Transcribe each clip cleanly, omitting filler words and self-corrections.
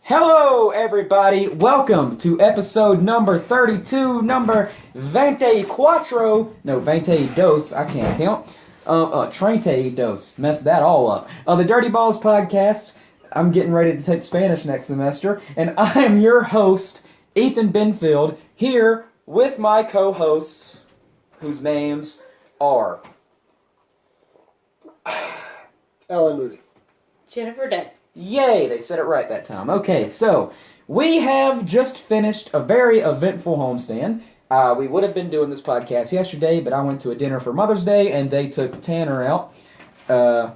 Hello, everybody. Welcome to episode number 32, number 24. No, 22. I can't count. 32. Messed that all up. The Dirty Balls podcast. I'm getting ready to take Spanish next semester, and I am your host, Ethan Benfield, here with my co-hosts, whose names are Alan Moody. Jennifer Day. Yay, they said it right that time. Okay, so we have just finished a very eventful homestand. We would have been doing this podcast yesterday, but I went to a dinner for Mother's Day, and they took Tanner out. I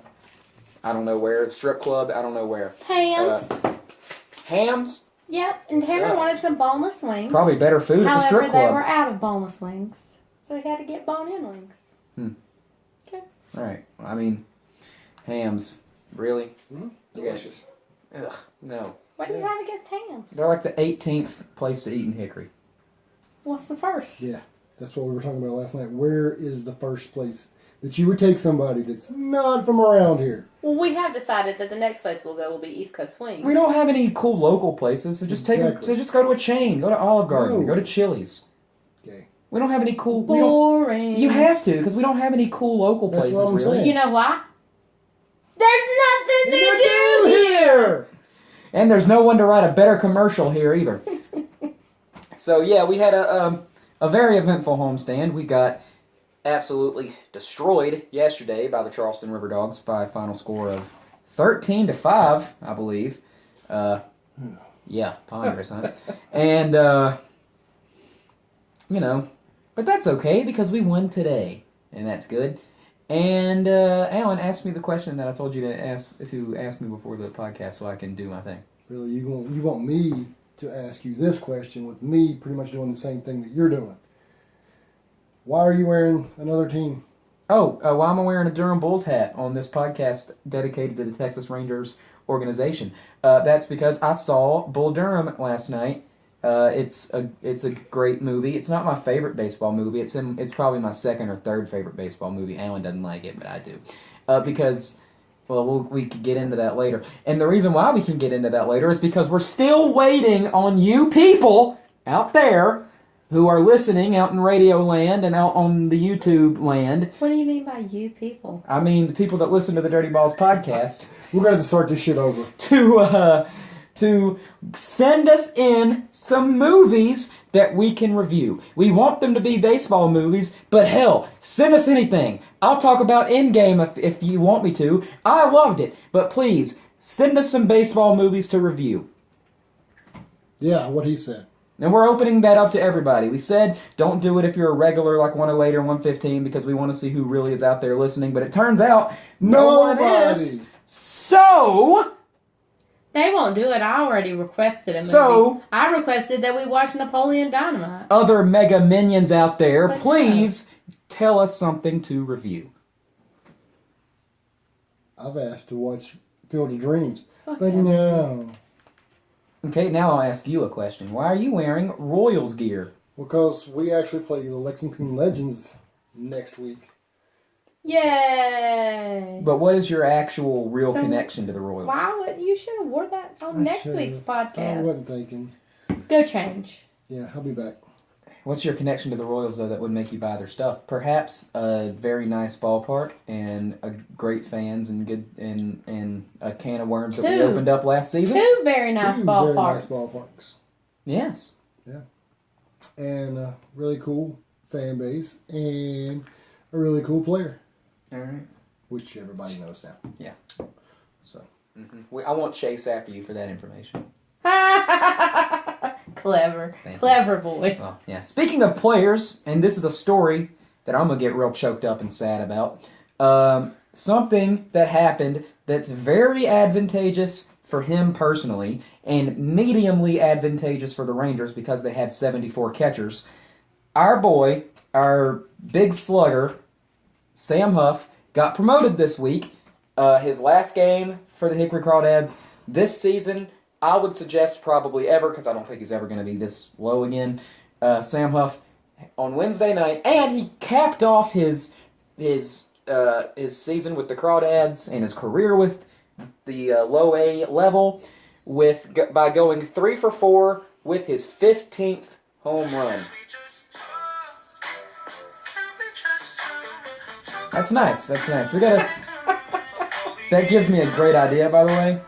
don't know where, strip club, I don't know where. Hams. Hams? Yep, and Tanner wanted some boneless wings. Probably better food at the strip club. club. However, they were out of boneless wings, so he had to get bone-in wings. Okay. All right. I mean, hams. Really? Mm-hmm. Delicious. Ugh, no. What do you have against hams? They're like the 18th place to eat in Hickory. What's the first? Yeah, that's what we were talking about last night. Where is the first place that you would take somebody that's not from around here? Well, we have decided that the next place we'll go will be East Coast Wings. We don't have any cool local places, so just just go to a chain. Go to Olive Garden. No. Go to Chili's. Okay. We don't have any cool... Boring. You have to, because we don't have any cool local That's places, what I'm really. saying. You know why? There's nothing to do here! And there's no one to write a better commercial here, either. So, yeah, we had a very eventful homestand. We got absolutely destroyed yesterday by the Charleston River Dogs by a final score of 13-5, I believe. Yeah, ponderous, huh? And, but that's okay because we won today, and that's good. And Alan asked me the question that I told you to ask me before the podcast, so I can do my thing. Really, you want me to ask you this question with me pretty much doing the same thing that you're doing? Why are you wearing another team? Why am I wearing a Durham Bulls hat on this podcast dedicated to the Texas Rangers organization? That's because I saw Bull Durham last night. It's a great movie. It's not my favorite baseball movie. It's probably my second or third favorite baseball movie. Alan doesn't like it, but I do. Because, we could get into that later. And the reason why we can get into that later is because we're still waiting on you people out there who are listening out in radio land and out on the YouTube land. What do you mean by you people? I mean the people that listen to the Dirty Balls podcast. We're going to have to start this shit over. To send us in some movies that we can review. We want them to be baseball movies, but hell, send us anything. I'll talk about Endgame if you want me to. I loved it, but please, send us some baseball movies to review. Yeah, what he said. And we're opening that up to everybody. We said don't do it if you're a regular like 108 or 115 because we want to see who really is out there listening, but it turns out no one is. So... They won't do it. I already requested a movie. So, I requested that we watch Napoleon Dynamite. Other mega minions out there, But please tell us something to review. I've asked to watch Field of Dreams, Fuck but yeah. no. Okay, now I'll ask you a question. Why are you wearing Royals gear? Because we actually play the Lexington Legends next week. Yay! But what is your actual real connection to the Royals? Why would you should have wore that on next week's podcast? I wasn't thinking. Go change. Yeah, I'll be back. What's your connection to the Royals, though, that would make you buy their stuff? Perhaps a very nice ballpark and great fans and good and a can of worms that we opened up last season. Two very nice ballparks. Very nice ballparks. Yes. Yeah. And a really cool fan base and a really cool player. All right. Which everybody knows now. Yeah. So. Mm-hmm. I won't chase after you for that information. Clever. Thank Clever boy. Well, yeah. Speaking of players, and this is a story that I'm going to get real choked up and sad about. Something that happened that's very advantageous for him personally and mediumly advantageous for the Rangers because they had 74 catchers. Our boy, our big slugger, Sam Huff, got promoted this week. His last game for the Hickory Crawdads this season, I would suggest probably ever, because I don't think he's ever going to be this low again. Sam Huff on Wednesday night, and he capped off his season with the Crawdads and his career with the low A level by going 3 for 4 with his 15th home run. That's nice. That's nice. We gotta. That gives me a great idea, by the way.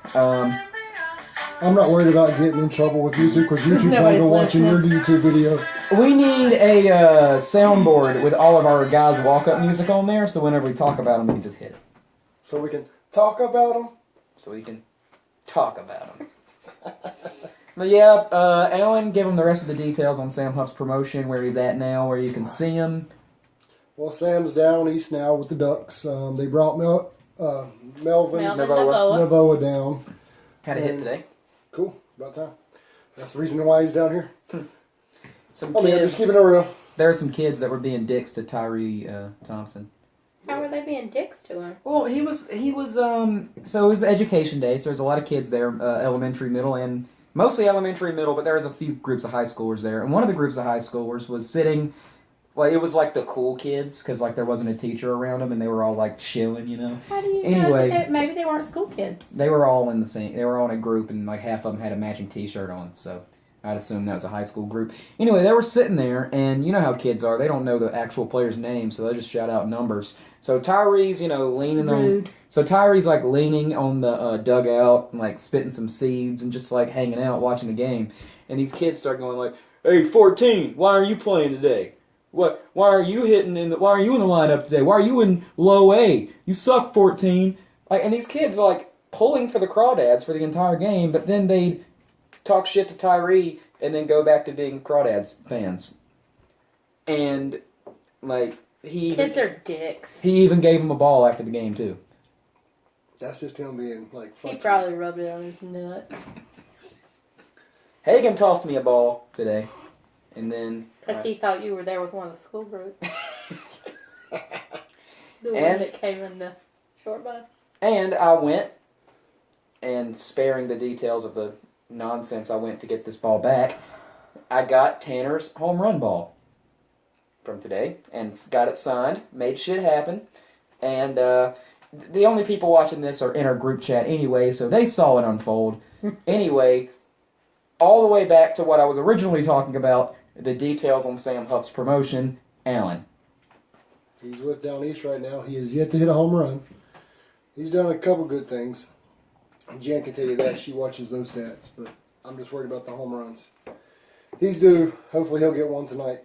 I'm not worried about getting in trouble with YouTube because YouTube Nobody's probably watching your YouTube video. We need a soundboard with all of our guys' walk-up music on there, so whenever we talk about them, we can just hit it. So we can talk about them? So we can talk about them. But yeah, Alan, give him the rest of the details on Sam Huff's promotion, where he's at now, where you can see him. Well, Sam's down east now with the Ducks. They brought Melvin Novoa down. Had a hit today. Cool, about time. That's the reason why he's down here. Some kids. kids. Just keeping it real. There are some kids that were being dicks to Tyree Thompson. How were they being dicks to him? Well, he was so it was education day, so there's a lot of kids there, elementary, middle, and mostly elementary, middle, but there was a few groups of high schoolers there, and one of the groups of high schoolers was sitting, well, it was like the cool kids, because like there wasn't a teacher around them, and they were all like chilling, you know. How do you anyway, know that maybe they weren't school kids? They were all in the same, they were all in a group, and like half of them had a matching t-shirt on, so I'd assume that was a high school group. Anyway, they were sitting there, and you know how kids are, they don't know the actual player's name, so they just shout out numbers. So Tyree's, leaning on. So Tyree's like leaning on the dugout and like spitting some seeds and just like hanging out watching the game. And these kids start going like, "Hey, 14, why are you playing today? What? Why are you hitting in the? Why are you in the lineup today? Why are you in low A? You suck, 14." Like, and these kids are like pulling for the crawdads for the entire game, but then they talk shit to Tyree and then go back to being crawdads fans. And like. Kids are dicks. He even gave him a ball after the game, too. That's just him being like, fuck He probably rubbed it on his nut. Hagen tossed me a ball today. And then... Because he thought you were there with one of the school groups. The one that came in the short bus. And I went, and sparing the details of the nonsense I went to get this ball back, I got Tanner's home run ball from today, and got it signed, made shit happen, and the only people watching this are in our group chat anyway, so they saw it unfold. Anyway, all the way back to what I was originally talking about, the details on Sam Huff's promotion, Alan. He's with Down East right now. He has yet to hit a home run. He's done a couple good things. Jan can tell you that. She watches those stats, but I'm just worried about the home runs. He's due. Hopefully he'll get one tonight.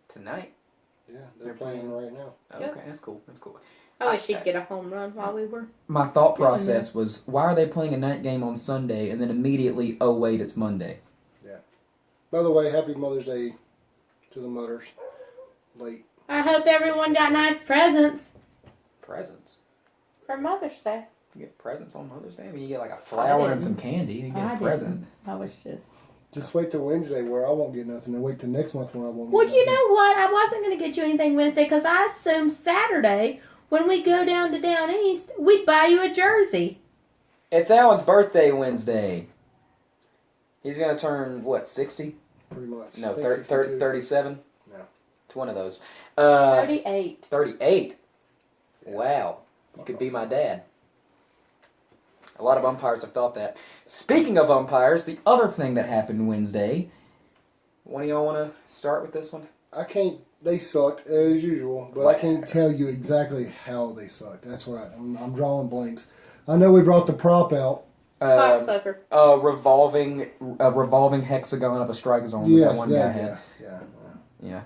Tonight? Yeah, they're playing right now. Okay, Yep. that's cool. That's cool. I wish he'd get a home run while we were. My thought process was, why are they playing a night game on Sunday and then immediately, oh wait, it's Monday? Yeah. By the way, happy Mother's Day to the mothers. Late. I hope everyone got nice presents Presents? for Mother's Day. You get presents on Mother's Day? I mean, you get like a flower and some candy. You get a present. I was just... Just wait till Wednesday where I won't get nothing, and wait till next month where I won't Well, get you nothing. know what? I wasn't going to get you anything Wednesday because I assumed Saturday, when we go down to Down East, we'd buy you a jersey. It's Alan's birthday Wednesday. He's going to turn, what, 60? Pretty much. No, I think 37? No. It's one of those. 38. 38? Yeah. Wow. You could be my dad. A lot of umpires have thought that. Speaking of umpires, the other thing that happened Wednesday, one of y'all want to start with this one? I can't. They sucked as usual, but I can't tell you exactly how they sucked. That's what I'm drawing blanks. I know we brought the prop out. Cocksucker. A revolving hexagon of a strike zone. Yes, that one guy had. Yeah.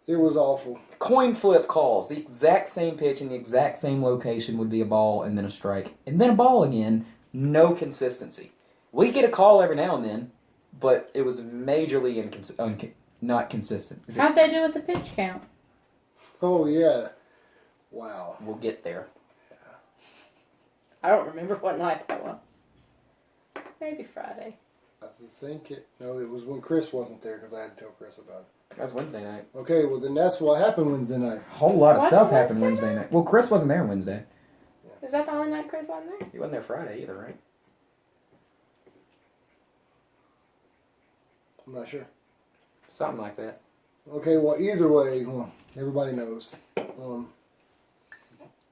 It was awful. Coin flip calls. The exact same pitch in the exact same location would be a ball and then a strike. And then a ball again. No consistency. We get a call every now and then, but it was majorly not consistent. How'd they do with the pitch count? Oh, yeah. Wow. We'll get there. I don't remember what night that was. Maybe Friday. I think it was when Chris wasn't there because I had to tell Chris about it. That was Wednesday night. Okay, well then that's what happened Wednesday night. A whole lot of Was stuff it happened Wednesday Wednesday night. Well, Chris wasn't there Wednesday. Is that the only night Chris wasn't there? He wasn't there Friday either, right? I'm not sure. Something like that. Okay, well either way, everybody knows.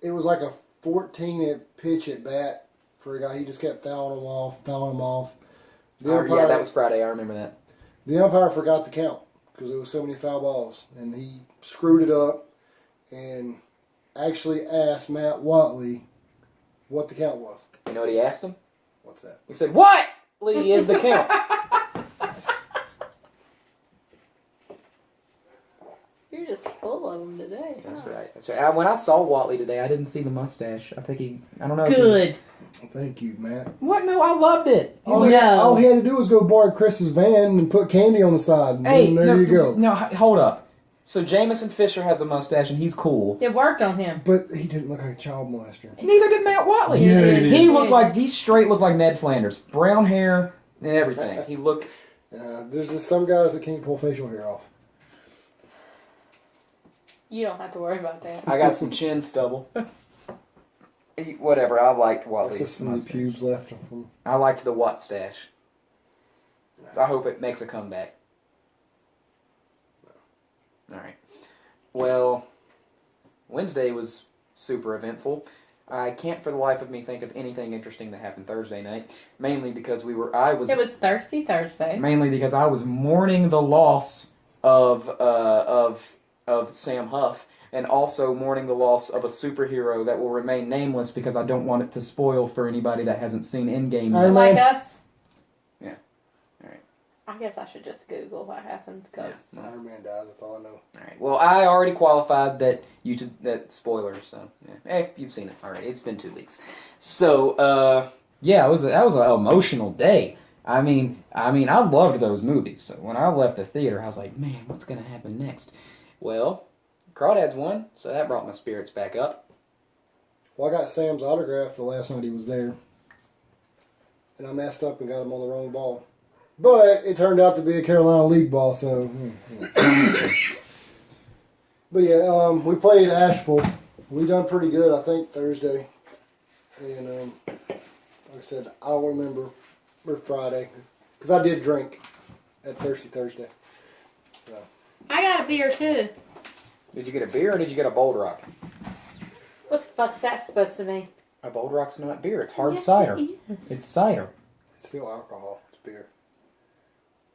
It was like a 14 pitch at bat for a guy. He just kept fouling him off. Yeah, that was Friday. I remember that. The umpire forgot to count because there was so many foul balls, and he screwed it up and actually asked Matt Watley what the count was. You know what he asked him? What's that? He said, "What, Lee, is the count?" You're just full of them today. That's right. That's right. When I saw Watley today, I didn't see the mustache. I think I don't know. Good. Thank you, Matt. What? No, I loved it. All he had to do was go borrow Chris's van and put candy on the side, and Hey, then there you go. No, hold up. So Jameson Fisher has a mustache, and he's cool. It worked on him. But he didn't look like a child molester. Neither did Matt Watley. Yeah, he did. He looked like looked like Ned Flanders, brown hair and everything. He looked. There's just some guys that can't pull facial hair off. You don't have to worry about that. I got some chin stubble. Whatever. I liked That's Watley's just some of the mustache. pubes left from. I liked the Watt stash. I hope it makes a comeback. All right. Well, Wednesday was super eventful. I can't for the life of me think of anything interesting that happened Thursday night. Mainly because It was Thirsty Thursday. Mainly because I was mourning the loss of Sam Huff, and also mourning the loss of a superhero that will remain nameless because I don't want it to spoil for anybody that hasn't seen Endgame yet. Like us? Yeah. All right. I guess I should just Google what happened. Cause Iron Man dies. That's all I know. All right. Well, I already qualified that that spoiler. So, yeah. Hey, you've seen it already. It's been 2 weeks. So, yeah, that was an emotional day. I mean, I loved those movies. So when I left the theater, I was like, man, what's gonna happen next? Well, Crawdads won, so that brought my spirits back up. Well, I got Sam's autograph the last night he was there, and I messed up and got him on the wrong ball. But it turned out to be a Carolina League ball, so. But yeah, we played Asheville. We done pretty good, I think, Thursday. And like I said, I don't remember Friday because I did drink at Thirsty Thursday. So. I got a beer too. Did you get a beer or did you get a Bold Rock? What the fuck's that supposed to mean? A Bold Rock's not beer. It's hard Yes, cider. it is. It's cider. It's still alcohol. It's beer.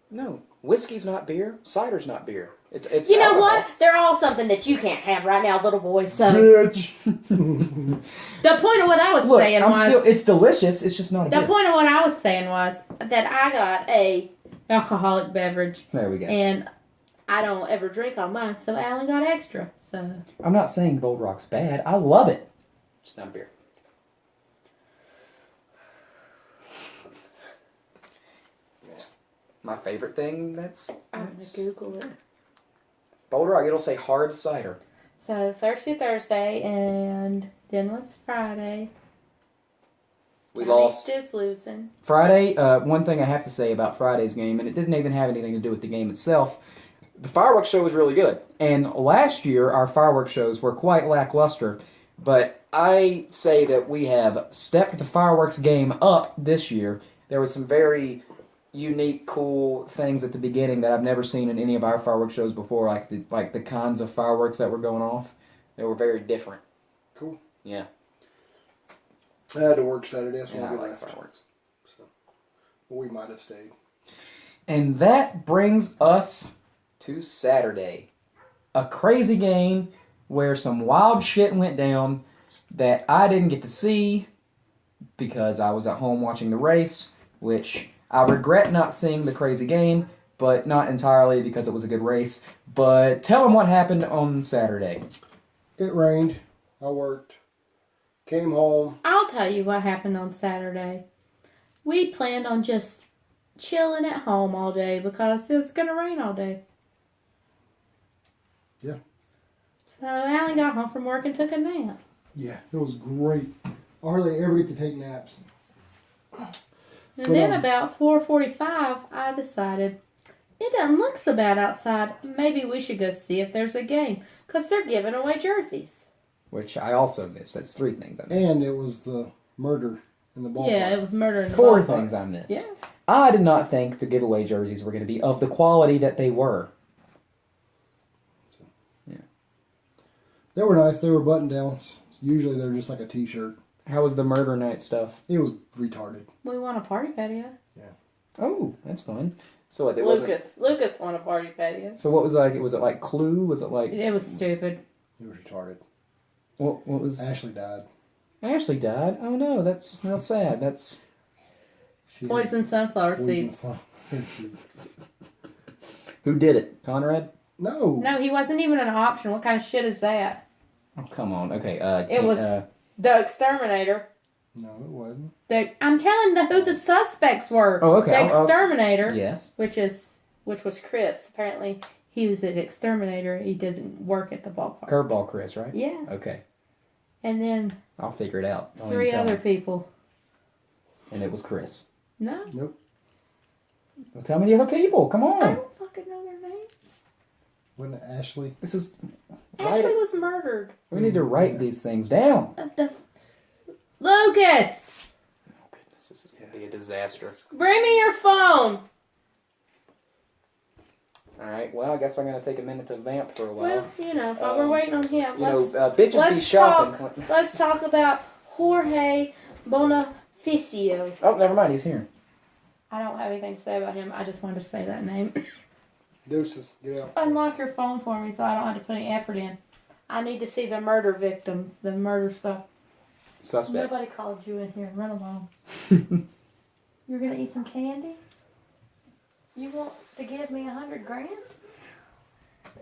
No, whiskey's not beer. Cider's not beer. It's. You know alcohol. what? They're all something that you can't have right now, little boy. So Bitch. the point of what I was saying was, it's delicious. It's just not a the beer. point of what I was saying was that I got a alcoholic beverage, There we go. and I don't ever drink on mine, so Alan got extra. So I'm not saying Bold Rock's bad. I love it. It's not a beer. My favorite thing I'm gonna Google it. Bold Rock. It'll say hard cider. So Thirsty Thursday, and then was Friday. We lost. Just losing. Friday, one thing I have to say about Friday's game, and it didn't even have anything to do with the game itself, the fireworks show was really good. And last year, our fireworks shows were quite lackluster, but I say that we have stepped the fireworks game up this year. There was some very unique, cool things at the beginning that I've never seen in any of our fireworks shows before, like the kinds of fireworks that were going off. They were very different. Cool. Yeah. I had to work Saturday. That's when Yeah, I we like left. fireworks. So, we might have stayed. And that brings us to Saturday. A crazy game where some wild shit went down that I didn't get to see because I was at home watching the race, which I regret not seeing the crazy game, but not entirely because it was a good race. But tell them what happened on Saturday. It rained. I worked. Came home. I'll tell you what happened on Saturday. We planned on just chilling at home all day because it was going to rain all day. Yeah. So Alan got home from work and took a nap. Yeah, it was great. I hardly ever get to take naps. And then about 4:45, I decided it doesn't look so bad outside. Maybe we should go see if there's a game because they're giving away jerseys. Which I also missed. That's 3 things I missed. And it was the murder in the ballpark. Yeah, it was murder in the 4 ballpark. things I missed. Yeah. I did not think the giveaway jerseys were going to be of the quality that they were. They were nice. They were button downs. Usually they're just like a t-shirt. How was the murder night stuff? It was retarded. We won a party patio. Oh, that's fun. So what? It wasn't. Lucas won a party patio. So what was like? Was it like Clue? Was it like? It was stupid. It was retarded. What was? Ashley died. Ashley died. Oh no, that's real sad. That's Poison sunflower seeds. who did it? Conrad? No. No, he wasn't even an option. What kind of shit is that? Oh come on. Okay. It was the exterminator. No, it wasn't. I'm telling who the suspects were. Oh, okay. The exterminator, yes. which was Chris. Apparently, he was an exterminator. He doesn't work at the ballpark. Curveball Chris, right? Yeah. Okay. And then I'll figure it out. Don't 3 even tell other me. people. And it was Chris. No. Nope. Well, tell me the other people. Come I on. don't fucking know their names. Wasn't it Ashley? This is. Ashley was murdered. We need to write these things down. Lucas, Oh goodness, this is gonna be a disaster. bring me your phone. All right. Well, I guess I'm gonna take a minute to vamp for a while. Well, while we're waiting on him, Bitches be shopping. Let's talk about Jorge Bonifacio. Oh, never mind. He's here. I don't have anything to say about him. I just wanted to say that name. Deuces, get out. Unlock your phone for me so I don't have to put any effort in. I need to see the murder victims, the murder stuff. Suspects. Nobody called you in here. Run along. You're gonna eat some candy? You want to give me $100 grand?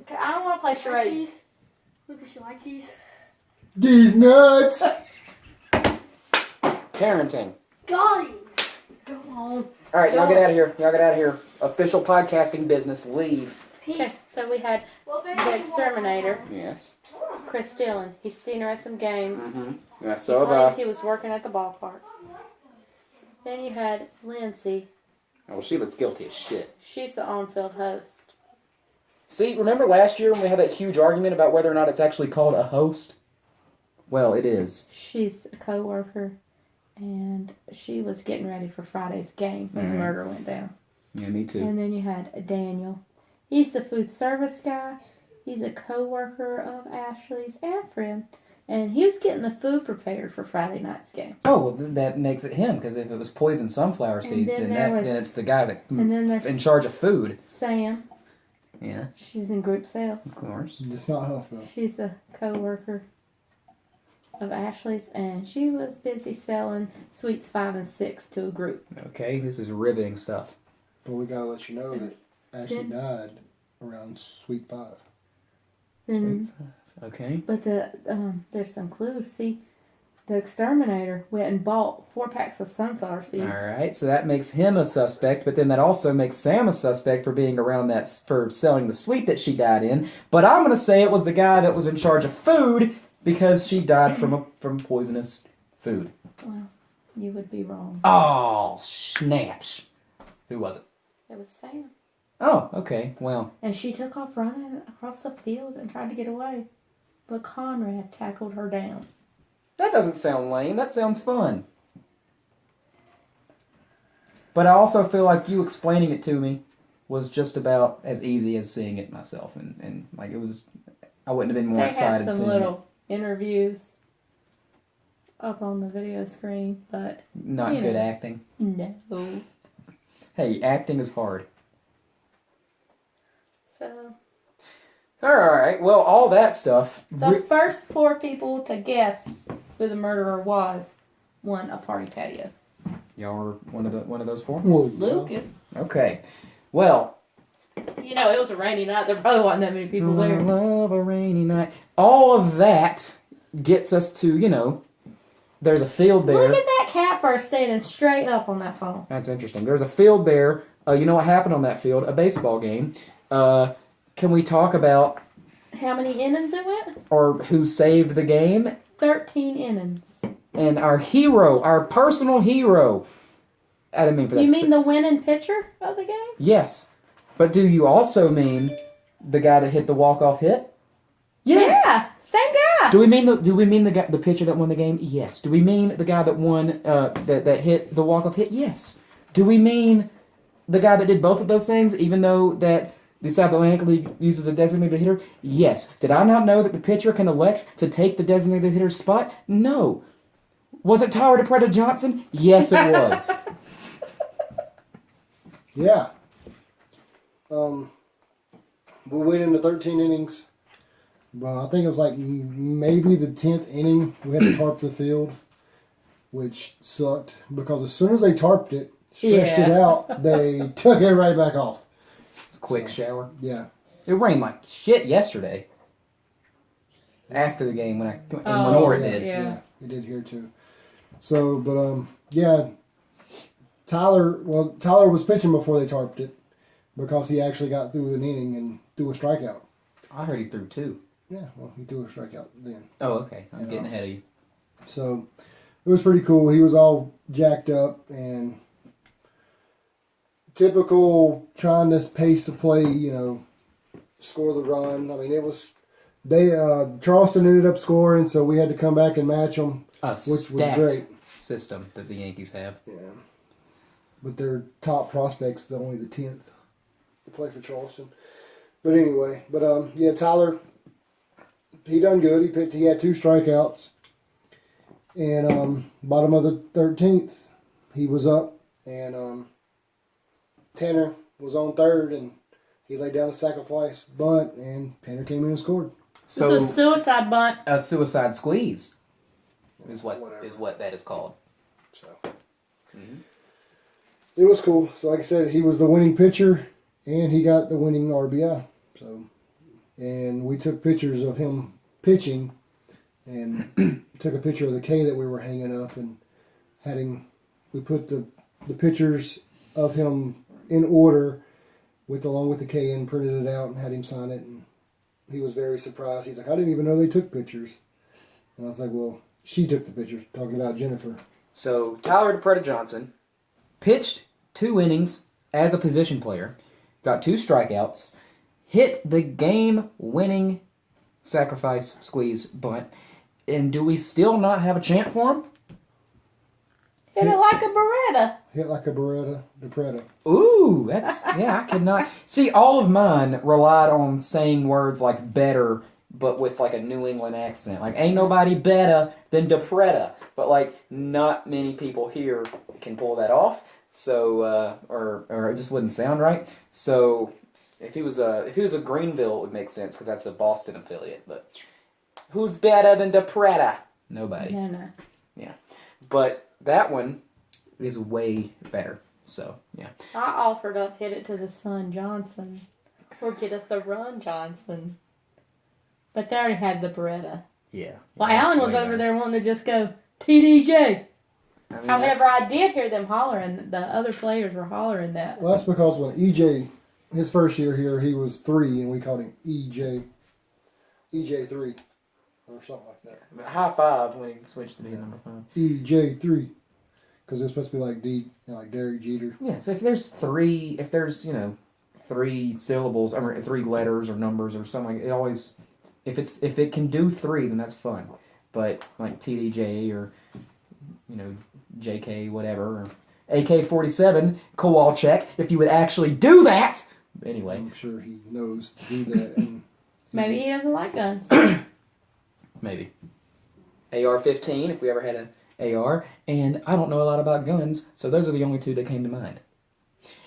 Okay, I don't want to play charades. Lucas, you like these? These nuts! Parenting. Got him! Go on. All right, y'all get out of here. Y'all get out of here. Official podcasting business. Leave. Okay, so we had the exterminator, Yes. Chris Dillon. He's seen her at some games. Mm-hmm. Yeah. He So claims he was working at the ballpark. Then you had Lindsay. well, she was guilty as shit. She's the on-field host. See, remember last year when we had that huge argument about whether or not it's actually called a host? Well, it is. She's a co-worker, and she was getting ready for Friday's game when the murder went down. Yeah, me too. And then you had Daniel. He's the food service guy. He's a co-worker of Ashley's and friend. And he was getting the food prepared for Friday night's game. Oh, well, then that makes it him, because if it was poison sunflower seeds, then then it's the guy that And then there's in charge of food. Sam. Yeah, She's in group sales. of course. It's not Huff, though. She's a co-worker of Ashley's, and she was busy selling sweets 5 and 6 to a group. Okay, this is riveting stuff. But we gotta let you know that Ashley died around Sweet 5. And, Okay. but there's some clues. See, the exterminator went and bought 4 packs of sunflower seeds. All right, so that makes him a suspect, but then that also makes Sam a suspect for being around for selling the sweet that she died in. But I'm gonna say it was the guy that was in charge of food because she died from poisonous food. Well, you would be wrong. Oh, snaps! Who was it? It was Sam. Oh, okay. Well, And she took off running across the field and tried to get away. But Conrad tackled her down. that doesn't sound lame. That sounds fun. But I also feel like you explaining it to me was just about as easy as seeing it myself, and like it was. I wouldn't have been more They excited had some seeing little interviews up on the video screen, but it. Not you good know. acting. no. Hey, acting is hard. So, All right. Well, all that stuff. the first 4 people to guess who the murderer was won a party patio. Y'all were one of those 4. Well, Lucas. Okay. Well, You know, it was a rainy night. There probably wasn't that many people there. love a rainy night. All of that gets us to there's a field there. Look at that cat first standing straight up on that phone. That's interesting. There's a field there. You know what happened on that field? A baseball game. Can we talk about How many innings it went? or who saved the game? 13 innings. And our hero, our personal hero. I didn't mean for that. You to mean say- the winning pitcher of the game? Yes. But do you also mean the guy that hit the walk-off hit? Yes. Yeah, same guy. Do we mean the guy, the pitcher that won the game? Yes. Do we mean the guy that won that hit the walk-off hit? Yes. Do we mean the guy that did both of those things, even though that the South Atlantic League uses a designated hitter? Yes. Did I not know that the pitcher can elect to take the designated hitter's spot? No. Was it Tyler DePreda Johnson? Yes, it was. Yeah. We went into 13 innings. Well, I think it was like maybe the 10th inning we had to tarp the field, which sucked because as soon as they tarped it, stretched it out, they took it right back off. Quick shower. Yeah. It rained like shit yesterday. After the game, when in Oh, Lenore it yeah, did. Yeah. It did here too. So, but yeah, Tyler was pitching before they tarped it because he actually got through an inning and threw a strikeout. I heard he threw 2. Yeah, well, he threw a strikeout then. Oh, okay. I'm getting ahead of you. So it was pretty cool. He was all jacked up and typical trying to pace the play, score the run. I mean, it was Charleston ended up scoring, so we had to come back and match them, which was great. System that the Yankees have. Yeah, but their top prospects only the 10th to play for Charleston. But anyway, yeah, Tyler, he done good. He had 2 strikeouts, and bottom of the 13th, he was up, and Tanner was on third, and he laid down a sacrifice bunt, and Tanner came in and scored. So It's a suicide bunt. a suicide squeeze is what Whatever. that is called. So it was cool. So like I said, he was the winning pitcher, and he got the winning RBI. So, and we took pictures of him pitching, and took a picture of the K that we were hanging up, and we put the pictures of him in order along with the K and printed it out and had him sign it, and he was very surprised. He's like, I didn't even know they took pictures. And I was like, well, she took the pictures, talking about Jennifer. So Tyler DePreda Johnson pitched 2 innings as a position player, got 2 strikeouts, hit the game-winning sacrifice squeeze bunt, and do we still not have a chant for him? Hit it like a Beretta. Hit like a Beretta, DePreda. Ooh, that's, yeah, I could not. See, all of mine relied on saying words like better, but with like a New England accent. Like, ain't nobody better than DePreda. But like, not many people here can pull that off. So, or it just wouldn't sound right. So, if he was a Greenville, it would make sense because that's a Boston affiliate. But who's better than DePreda? Nobody. No. Yeah, but that one is way better. So, yeah. I offered up hit it to the son Johnson. Or get us a run Johnson. But they already had the Beretta. Yeah. Well, Alan was over there wanting to just go, TDJ. I mean, However, I did hear them hollering. The other players were hollering that. Well, that's because when EJ, his first year here, he was 3, and we called him EJ3, or something like that. High five when he switched to being number 5. EJ3, because it's supposed to be like like Derek Jeter. Yeah, so if there's 3 syllables, I mean 3 letters or numbers or something, it always, if it can do 3, then that's fun. But like TDJ or JK whatever or AK-47 Kowalczyk, if you would actually do that. Anyway, I'm sure he knows to do that. And Maybe he doesn't like guns. maybe AR-15 if we ever had an AR, and I don't know a lot about guns, so those are the only 2 that came to mind.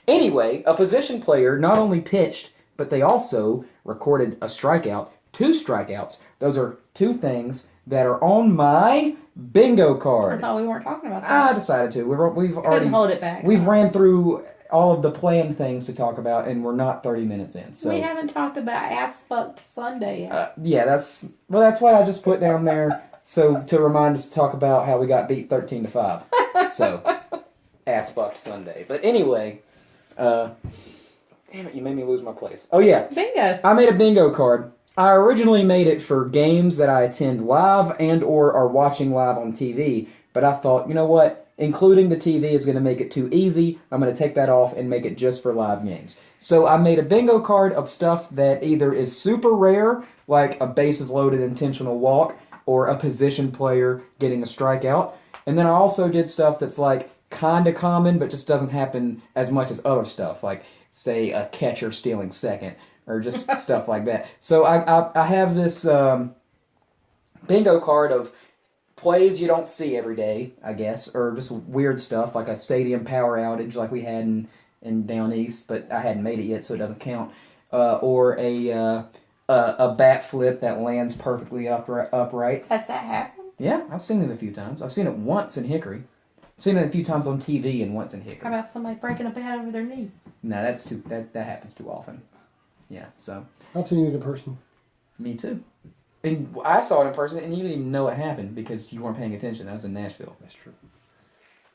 Anyway, a position player not only pitched, but they also recorded a strikeout, 2 strikeouts. Those are 2 things that are on my bingo I card. thought we weren't talking about I that. decided to. We've Couldn't already hold it back. we've ran through all of the planned things to talk about, and we're not 30 minutes in. So We haven't talked about ass fucked Sunday yet. yeah, that's why I just put down there to remind us to talk about how we got beat 13-5. So ass fucked Sunday. But anyway, damn it, you made me lose my place. Oh yeah, Bingo. I made a bingo card. I originally made it for games that I attend live and or are watching live on TV, but I thought, you know what? Including the TV is going to make it too easy. I'm going to take that off and make it just for live games. So I made a bingo card of stuff that either is super rare, like a bases loaded intentional walk, or a position player getting a strikeout. And then I also did stuff that's like kind of common, but just doesn't happen as much as other stuff, like say a catcher stealing second, or just stuff like that. So I have this bingo card of plays you don't see every day, I guess, or just weird stuff like a stadium power outage like we had in down east, but I hadn't made it yet, so it doesn't count. Or a bat flip that lands perfectly upright. Has that happened? Yeah, I've seen it a few times. I've seen it once in Hickory. I've seen it a few times on TV and once in Hickory. How about somebody breaking a bat over their knee? No, that happens too often. Yeah, so. I've seen it in person. Me too. And I saw it in person, and you didn't even know it happened because you weren't paying attention. That was in Nashville. That's true.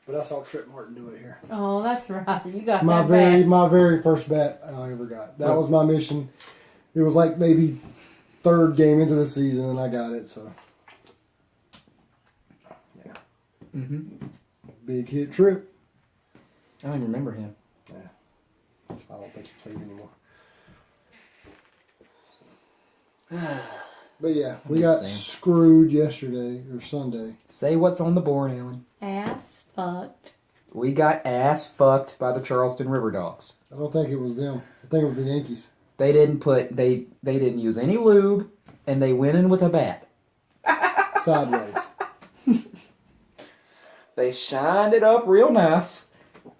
But I saw Trip Martin do it here. Oh, that's right. You got My that bat. my very first bat I ever got. That was my mission. It was like maybe third game into the season, and I got it. So, yeah. Big hit Trip. I don't even remember him. Yeah. I don't think he plays anymore. But yeah, we got screwed yesterday or Sunday. Say what's on the board, Alan. Ass fucked. We got ass fucked by the Charleston River Dogs. I don't think it was them. I think it was the Yankees. They didn't use any lube, and they went in with a bat. Sideways. They shined it up real nice,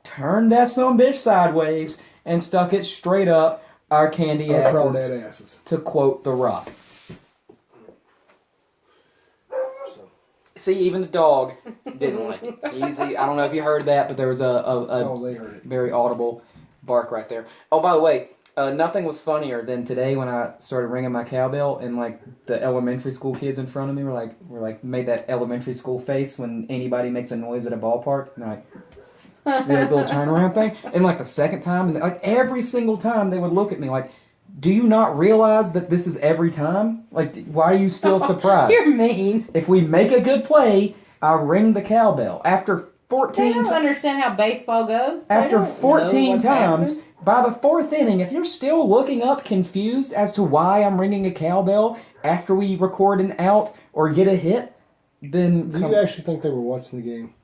turned that sumbitch sideways, and stuck it straight up our candy Crawdad asses. to quote The Rock. See, even the dog didn't like it. Easy. I don't know if you heard that, but there was They heard it. very audible bark right there. Oh, by the way, nothing was funnier than today when I started ringing my cowbell and like the elementary school kids in front of me were like made that elementary school face when anybody makes a noise at a ballpark. And like the little turnaround thing. And like the second time, and like every single time they would look at me like, do you not realize that this is every time? Like, why are you still surprised? You're mean. If we make a good play, I ring the cowbell. After 14 They don't understand how baseball goes. They after don't 14 know what's times, happening. by the fourth inning, if you're still looking up confused as to why I'm ringing a cowbell after we record an out or get a hit, then Do you actually think they were watching the game?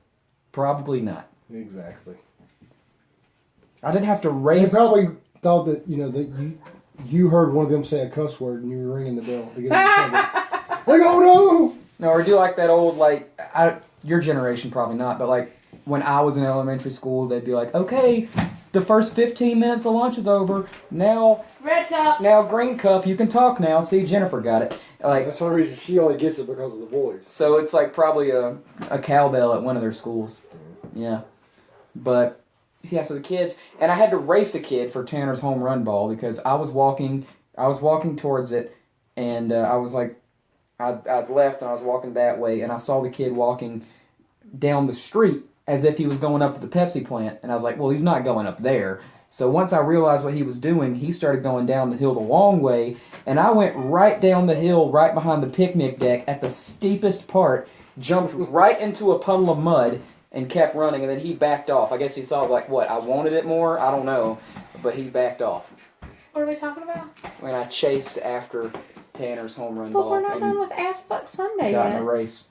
probably not. Exactly. I didn't have to They raise. probably thought that you heard one of them say a cuss word and you were ringing the bell to get them in trouble. Like, oh no! No, or do like that old, like, your generation probably not, but like when I was in elementary school, they'd be like, okay, the first 15 minutes of lunch is over. Now, Red cup. green cup, you can talk now. See, Jennifer got it. Like, That's one reason she only gets it because of the boys. so it's like probably a cowbell at one of their schools. Yeah. But, yeah, so the kids, and I had to race a kid for Tanner's home run ball because I was walking towards it, and I was like, I'd left and I was walking that way, and I saw the kid walking down the street as if he was going up to the Pepsi plant, and I was like, well, he's not going up there. So once I realized what he was doing, he started going down the hill the long way, and I went right down the hill right behind the picnic deck at the steepest part, jumped right into a puddle of mud, and kept running, and then he backed off. I guess he thought, like, what, I wanted it more? I don't know. But he backed off What are we talking about? when I chased after Tanner's home run But ball. we're not and done with Ass Fuck Sunday got in yet. a race.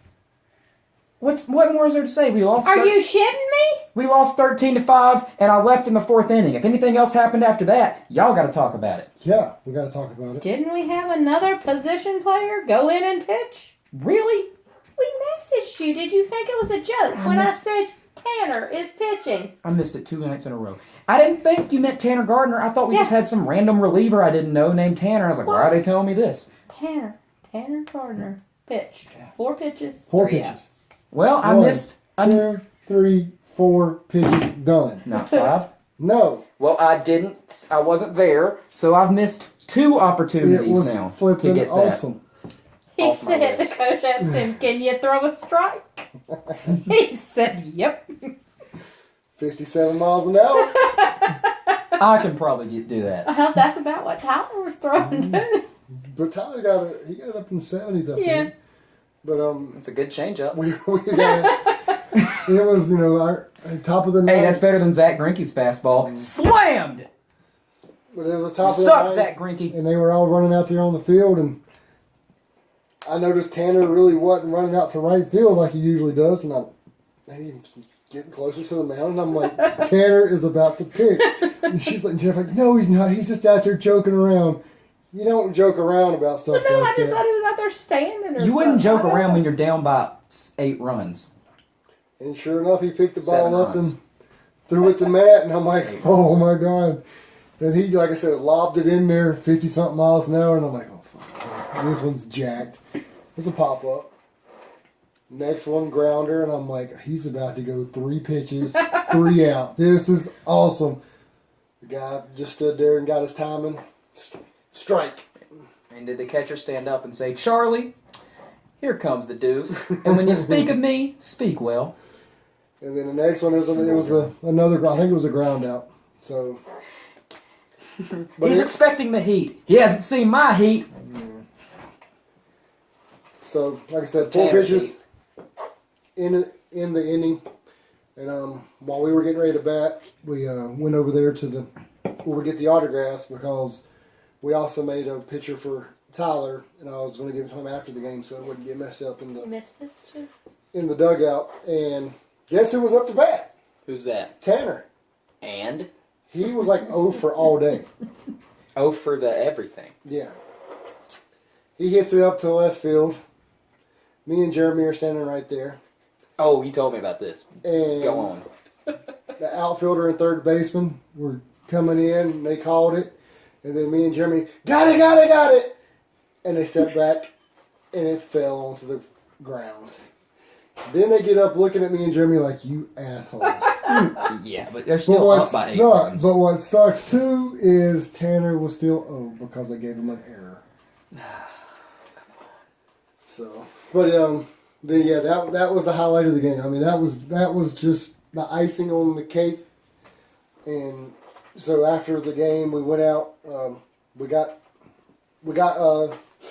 What more is there to say? We lost. Are you shitting me? We lost 13-5, and I left in the fourth inning. If anything else happened after that, y'all got to talk about it. Yeah, we got to talk about it. Didn't we have another position player go in and pitch? Really? We messaged you. Did you think it was a joke when I said Tanner is pitching? I missed it 2 nights in a row. I didn't think you meant Tanner Gardner. I thought we just had some random reliever I didn't know named Tanner. I was like, why are they telling me this? Tanner Gardner pitched 4 pitches. Four 3 pitches. outs. Well, I One, missed. 2, 3, 4 pitches done. Not 5. No. Well, I wasn't there, so I've missed 2 It opportunities was now to flipping get awesome. He Off my said, the list. coach asked him, can you throw a strike? He said, yep. 57 miles an hour. that. I can probably do that. Well, that's about what Tyler was throwing, too. But Tyler got it up in the 70s, I think. Yeah. But It's a good changeup. we got it was, our top of the ninth. Hey, that's better than Zach Greinke's fastball. Slammed! But it was the top You of suck, the Zach ninth, Greinke. and they were all running out there on the field, and I noticed Tanner really wasn't running out to right field like he usually does, and he was getting closer to the mound, and I'm like, Tanner is about to pitch. And she's like, Jeff, like, no, he's not. He's just out there joking around. You don't joke around about stuff Well, no, like I just that. thought he was out there standing. Or You wouldn't something. joke around when you're down by 8 runs. And sure enough, he picked the 7 ball up runs. and threw it to Matt, and I'm like, 8 oh runs. my God. And he, like I said, lobbed it in there 50-something miles an hour, and I'm like, oh, fuck. This one's jacked. It's a pop-up. Next one, grounder, and I'm like, he's about to go 3 pitches, 3 outs. This is awesome. The guy just stood there and got his timing. Strike. And did the catcher stand up and say, Charlie, here comes the deuce. And when you speak of me, speak well. And then the next one is another. I think it was a ground out. So, but He's expecting the heat. He hasn't seen my heat. So, like I said, 4 Tanner's pitches in the inning, and while we were getting ready to bat, we went over there to where we get the autographs because we also made a picture for Tyler, and I was going to give it to him after the game so it wouldn't get messed up You missed this too. in the dugout. And guess who was up to bat? Who's that? Tanner. And? He was like 0 for all day. Oh, for the everything. Yeah. He hits it up to left field. Me and Jeremy are standing right there. Oh, you told me about this. And Go on. the outfielder and third baseman were coming in, and they called it. And then me and Jeremy, got it! And they stepped back, and it fell onto the ground. Then they get up looking at me and Jeremy like, you assholes. Yeah, but they're still up by 8 runs. But what sucks, too, is Tanner was still 0 because I gave him an error. So, but then yeah, that was the highlight of the game. I mean, that was just the icing on the cake. And so after the game, we went out. We got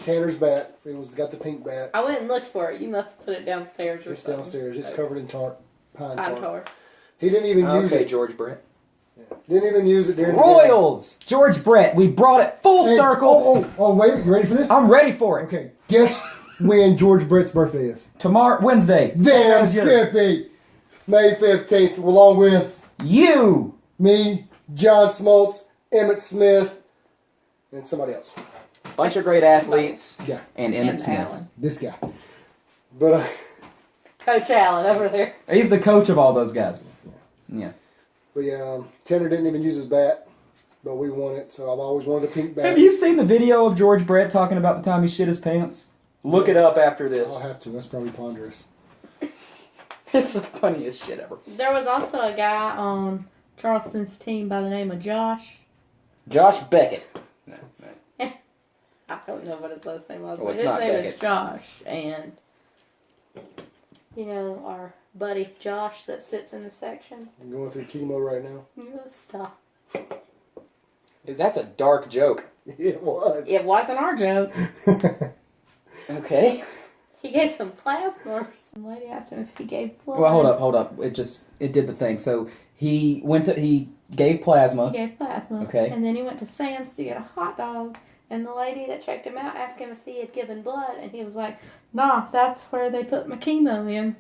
Tanner's bat. Got the pink bat. I went and looked for it. You must put it downstairs or It's something. downstairs. It's covered in pine Pine tar. tar. He didn't even use Okay, it. George Brett. Didn't even use it during the game. Royals! George Brett, we brought it full Hey, circle. Oh, wait. You ready for this? I'm ready for it. Okay. Guess when George Brett's birthday is? Tomorrow, Wednesday. Damn, Yes, Skippy. May 15th, along with You! me, John Smoltz, Emmett Smith, and somebody else. Bunch of great athletes. Yeah, And Emmett And Smith. Allen. this guy. But Coach Allen over there. He's the coach of all those guys. Yeah. Tanner didn't even use his bat, but we won it, so I've always wanted a pink bat. Have you seen the video of George Brett talking about the time he shit his pants? Look it up after this. I'll have to. That's probably ponderous. It's the funniest shit ever. There was also a guy on Charleston's team by the name of Josh. Josh Beckett. No. I don't know what his last name was, Oh, but it's his not name is Beckett. Josh. And, you know, our buddy Josh that sits in the section. I'm going through chemo right now. You know, stop. That's a dark joke. It was. It wasn't our joke. Okay. He gave some plasma or some lady asked him if he gave blood. Well, hold up. It did the thing. So he gave plasma. He gave plasma. Okay. And then he went to Sam's to get a hot dog. And the lady that checked him out asked him if he had given blood. And he was like, nah, that's where they put my chemo in.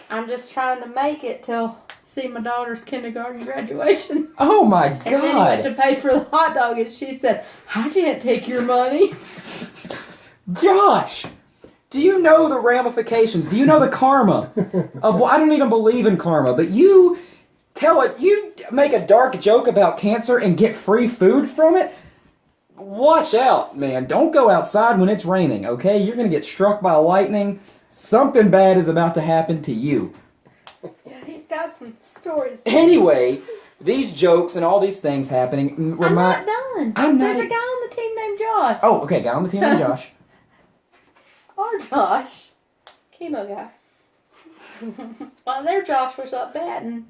I'm just trying to make it till see my daughter's kindergarten graduation. Oh my And then he went to pay for the hot dog. And she said, I can't take your money. Josh, do you know the ramifications? Do you know the karma of? I don't even believe in karma, but you make a dark joke about cancer and get free food from it. Watch out, man! Don't go outside when it's raining. Okay, you're gonna get struck by lightning. Something bad is about to happen to you. Yeah, he's got some stories. Anyway, these jokes and all these things happening I'm not done. There's a guy on the team named Josh. Oh, okay, got on the team with Josh. Our Josh. Chemo guy. While their Josh was up batting,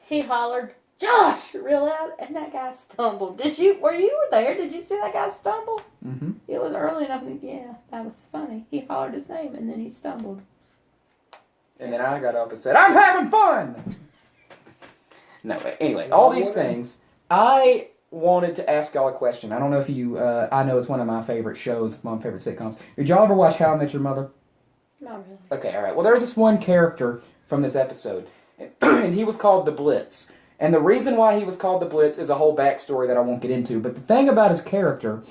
he hollered, Josh! Real loud, and that guy stumbled. Were you there? Did you see that guy stumble? Mm-hmm. It was early enough. Yeah, that was funny. He hollered his name, and then he stumbled. And then I got up and said, I'm having fun! No, anyway, all these things, I wanted to ask y'all a question. I don't know if you, I know it's one of my favorite shows, my favorite sitcoms. Did y'all ever watch How I Met Your Mother? Not really. Okay, alright. Well, there was this one character from this episode, and he was called the Blitz. And the reason why he was called the Blitz is a whole backstory that I won't get into, but the thing about his character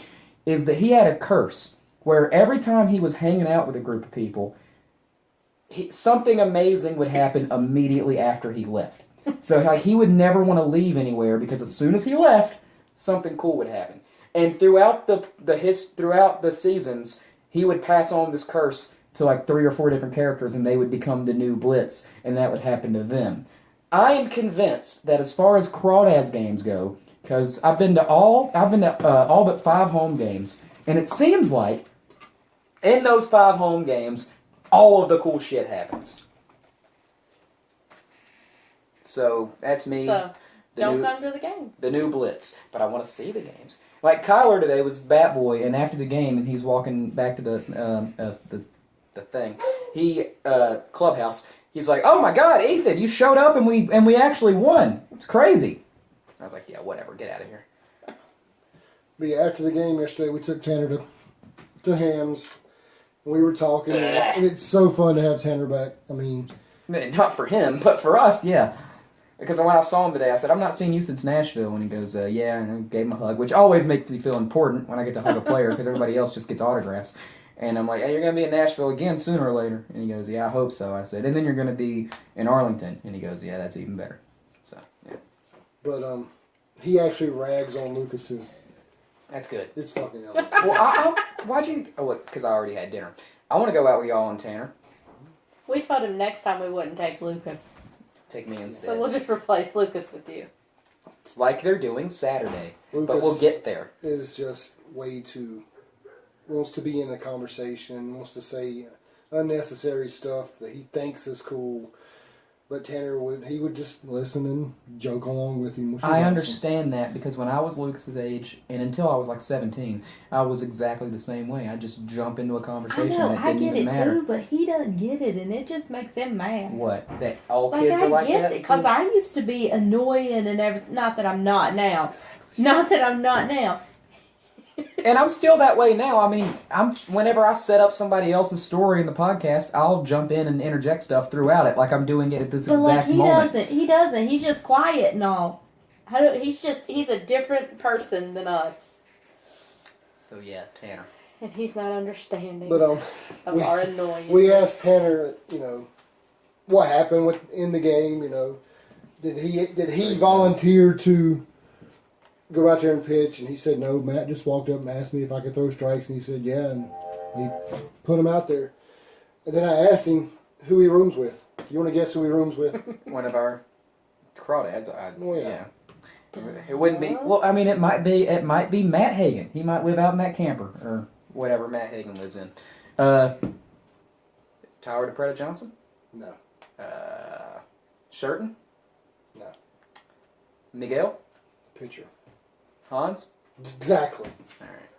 is that he had a curse where every time he was hanging out with a group of people, something amazing would happen immediately after he left. So like he would never want to leave anywhere because as soon as he left, something cool would happen. And throughout the seasons, he would pass on this curse to like 3 or 4 different characters, and they would become the new Blitz, and that would happen to them. I am convinced that as far as Crawdads games go, because I've been to all but 5 home games, and it seems like in those 5 home games, all of the cool shit happens. So that's me. So don't come to the games. The new Blitz, but I want to see the games. Like Kyler today was Bat Boy, and after the game, and he's walking back to the thing, clubhouse. He's like, "Oh my God, Ethan, you showed up and we actually won. It's crazy." I was like, "Yeah, whatever, get out of here." But yeah, after the game yesterday, we took Tanner to Hams. And we were talking, and it's so fun to have Tanner back. I mean, not for him, but for us, yeah. Because when I saw him today, I said, "I'm not seeing you since Nashville." And he goes, "Yeah," and I gave him a hug, which always makes me feel important when I get to hug a player because everybody else just gets autographs. And I'm like, "Hey, you're going to be in Nashville again sooner or later." And he goes, "Yeah, I hope so." I said, "And then you're going to be in Arlington." And he goes, "Yeah, that's even better." So, yeah. But he actually rags on Lucas too. That's good. It's fucking elegant. Well, why'd you... Oh, because I already had dinner. I want to go out with y'all and Tanner. We told him next time we wouldn't take Lucas. Take me instead. So we'll just replace Lucas with you. Like they're doing Saturday. Lucas but we'll get there. Is just way too... Wants to be in the conversation, wants to say unnecessary stuff that he thinks is cool. But Tanner would just listen and joke along with him. I understand that because when I was Lucas's age, and until I was like 17, I was exactly the same way. I just jump into a conversation I know, and it I didn't get even it matter. too, but he doesn't get it, and it just makes him mad. What? That all Like, kids are like get that? it, because I used to be annoying and everything. Not that I'm not now. Not that I'm not now. And I'm still that way now. I mean, whenever I set up somebody else's story in the podcast, I'll jump in and interject stuff throughout it, like I'm doing it at this But exact like moment. he doesn't. He's just quiet and all. He's a different person than us, So yeah, Tanner. and he's not understanding But of our annoyance. we asked Tanner, what happened in the game. Did he volunteer to go out there and pitch? And he said no. Matt just walked up and asked me if I could throw strikes, and he said yeah, and he put him out there. And then I asked him who he rooms with. Do you want to guess who he rooms with? One of our crawdads. Yeah. It wouldn't be. Well, I mean, it might be Matt Hagen. He might live out in that camper or whatever Matt Hagen lives in. Tyler DePretta Johnson. No. Sherton. No. Miguel. Pitcher. Hans. Exactly. All right.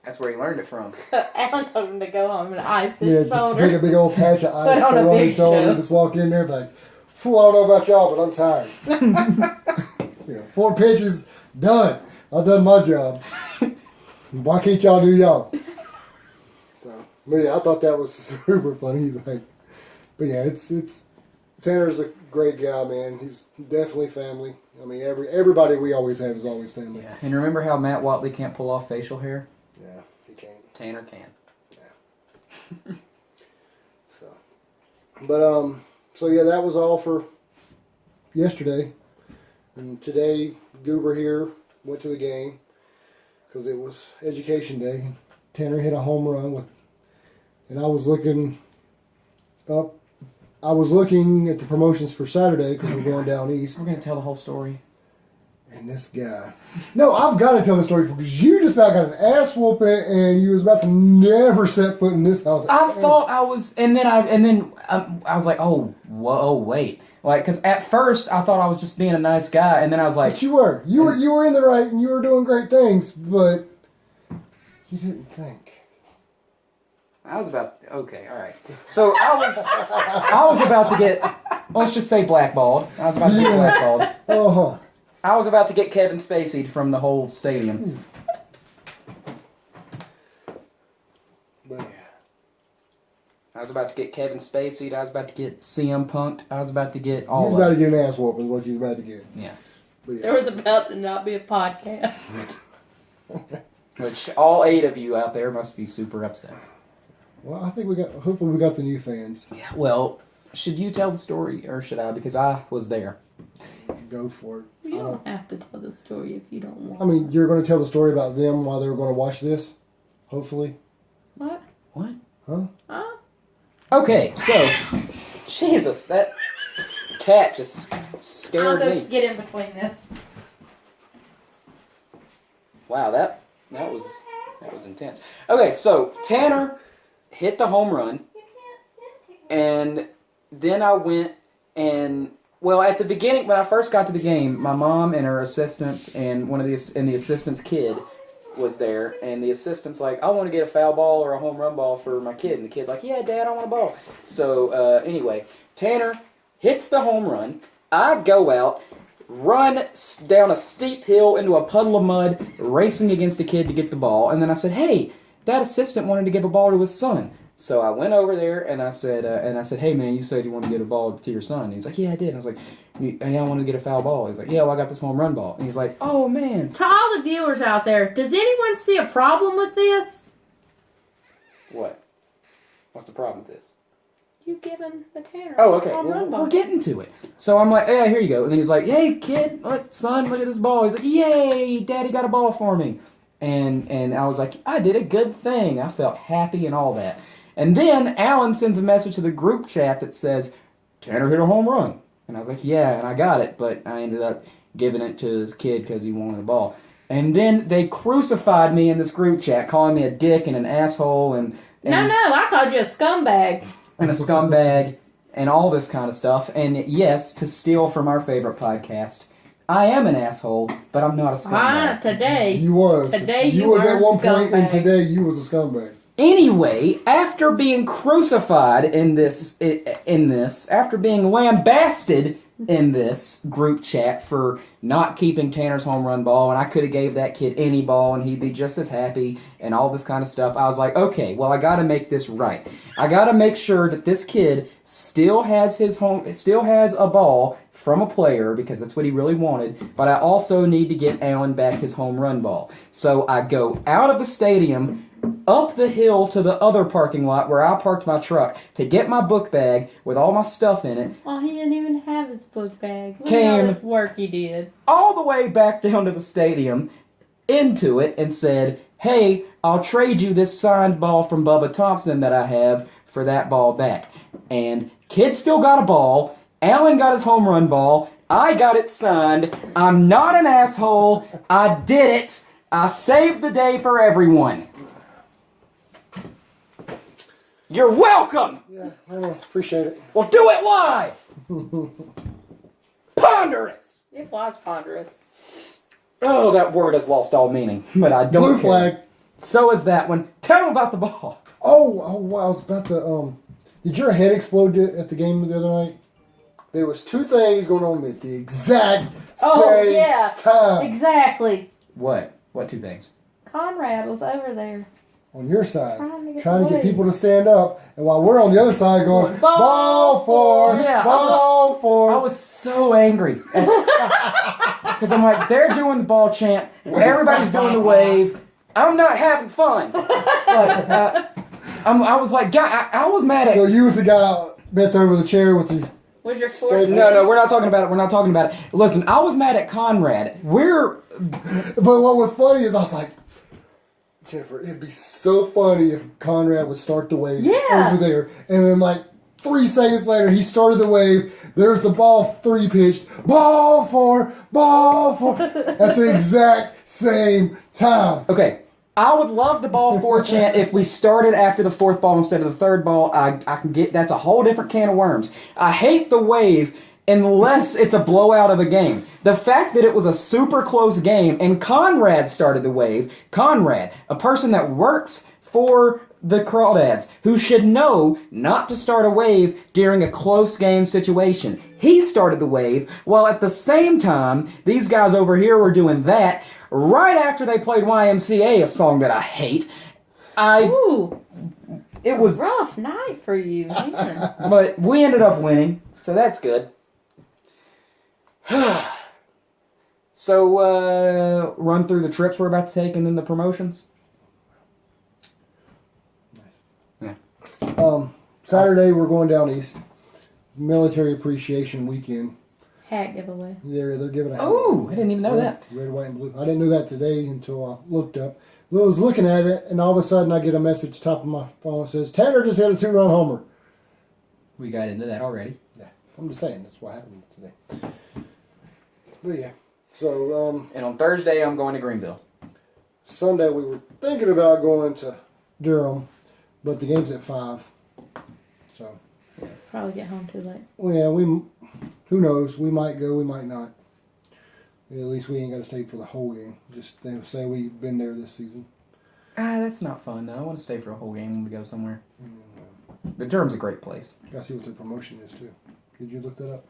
That's where he learned it from. Alan told him to go home and ice Yeah, his just shoulder. take a big old patch of ice, Put on a put on big his shoulder, show. and just walk in there like, I don't know about y'all, but I'm tired. 4 pitches, done. I've done my job. Why can't y'all do y'all? So, but yeah, I thought that was super funny. He's like, but yeah, it's Tanner's a great guy, man. He's definitely family. I mean, everybody we always have is always family. Yeah. And remember how Matt Watley can't pull off facial hair? Yeah, he can't. Tanner can. Yeah. So yeah, that was all for yesterday. And today, Goober here went to the game because it was Education Day. Tanner hit a home run and I was looking up. I was looking at the promotions for Saturday because we're going down east. We're gonna tell the whole story. And this guy. No, I've got to tell the story because you just about got an ass whooping and you was about to never set foot in this house. I thought I was, and then I was like, oh, whoa, wait, like, because at first I thought I was just being a nice guy, and then I was like, But you were in the right and you were doing great things, but you didn't think. I was about, okay, all right. So I was about to get, let's just say blackballed. I was about to get blackballed. Uh-huh. I was about to get Kevin Spacey from the whole stadium. But yeah. I was about to get Kevin Spacey. I was about to get CM Punk'd. I was about to get all You was of about it. to get an ass whooping is what you was about to get. Yeah. But yeah. There was about to not be a podcast. Which all 8 of you out there must be super upset. Well, I think hopefully we got the new fans. Yeah. Well, should you tell the story or should I? Because I was there. Go for it. You don't have to tell the story if you don't want. I mean, you're going to tell the story about them while they're going to watch this? Hopefully. What? What? Huh? Huh? Okay, so Jesus, that cat just I'll scared just me. get in between this. Wow, that was intense. Okay, so Tanner hit the home run, and then I went and at the beginning when I first got to the game, my mom and her assistants and the assistant's kid was there, and the assistant's like, I want to get a foul ball or a home run ball for my kid, and the kid's like, yeah, Dad, I want a ball. So anyway, Tanner hits the home run. I go out, run down a steep hill into a puddle of mud, racing against the kid to get the ball, and then I said, hey, that assistant wanted to give a ball to his son. So I went over there and I said, hey man, you said you wanted to get a ball to your son. And he's like, yeah, I did. And I was like, hey, I want to get a foul ball. He's like, yeah, well, I got this home run ball. And he's like, oh man. To all the viewers out there, does anyone see a problem with this? What? What's the problem with this? You giving the Tanner Oh, okay. a home run ball. We're getting to it. So I'm like, yeah, here you go. And then he's like, hey kid, son, look at this ball. He's like, yay, Daddy got a ball for me. And I was like, I did a good thing. I felt happy and all that. And then Alan sends a message to the group chat that says, Tanner hit a home run. And I was like, yeah, and I got it, but I ended up giving it to his kid because he wanted the ball. And then they crucified me in this group chat, calling me a dick and an asshole and No, I called you a scumbag. and a scumbag and all this kind of stuff. And yes, to steal from our favorite podcast, I am an asshole, but I'm not a scumbag. Today. You was. Today you was are at one a point, and scumbag. today you was a scumbag. Anyway, after being crucified after being lambasted in this group chat for not keeping Tanner's home run ball, and I could have gave that kid any ball and he'd be just as happy and all this kind of stuff, I was like, okay, well, I got to make this right. I got to make sure that this kid still has a ball from a player because that's what he really wanted, but I also need to get Alan back his home run ball. So I go out of the stadium, up the hill to the other parking lot where I parked my truck to get my book bag with all my stuff in it. Oh, he didn't even have his book bag. Look Came- at all this work he did. All the way back down to the stadium, into it, and said, hey, I'll trade you this signed ball from Bubba Thompson that I have for that ball back. And kid still got a ball. Alan got his home run ball. I got it signed. I'm not an asshole. I did it. I saved the day for everyone. You're welcome. Yeah, I know. Appreciate it. Well, do it live. Ponderous. It was ponderous. Oh, that word has lost all meaning, but I don't Blue care. flag. So is that one. Tell him about the ball. Oh, wow, I was about to, did your head explode at the game the other night? There was two things going on at the exact same time. Exactly. What? What two things? Conrad was over there. On your side, Trying trying to to get get people to stand up, and while we're on the other side going, ball for, Yeah, ball for. I was so angry. Because I'm like, they're doing the ball chant. Everybody's doing the wave. I'm not having fun. I was like, God, I was mad at... So you was the guy bent over the chair with the... Was your sword? No, we're not talking about it. We're not talking about it. Listen, I was mad at Conrad. But what was funny is I was like, Jennifer, it'd be so funny if Conrad would start the wave over there, and then like 3 seconds later he started the wave. There's the ball 3 pitched, ball for at the exact same time. Okay, I would love the ball 4 chant if we started after the 4th ball instead of the 3rd ball. I can get that's a whole different can of worms. I hate the wave unless it's a blowout of a game. The fact that it was a super close game and Conrad started the wave, Conrad, a person that works for the Crawdads, who should know not to start a wave during a close game situation. He started the wave, while at the same time, these guys over here were doing that right after they played YMCA, a song that I hate. Ooh, It was rough night for you, man. But we ended up winning, so that's good. So, run through the trips we're about to take and then the promotions. Saturday we're going down east. Military Appreciation Weekend. Hat giveaway. They're giving a hat. Oh, I didn't even know that. Red, white, and blue. I didn't know that today until I looked up. I was looking at it, and all of a sudden I get a message top of my phone that says, Tanner just hit a 2-run homer. We got into that already. Yeah, I'm just saying that's what happened today. But yeah, so And on Thursday, I'm going to Greenville. Sunday we were thinking about going to Durham, but the game's at 5. So Probably get home too late. well, yeah, who knows? We might go, we might not. At least we ain't got to stay for the whole game. Just they say we've been there this season. That's not fun, though. I want to stay for a whole game when we go somewhere. But Durham's a great place. Gotta see what their promotion is too. Did you look that up?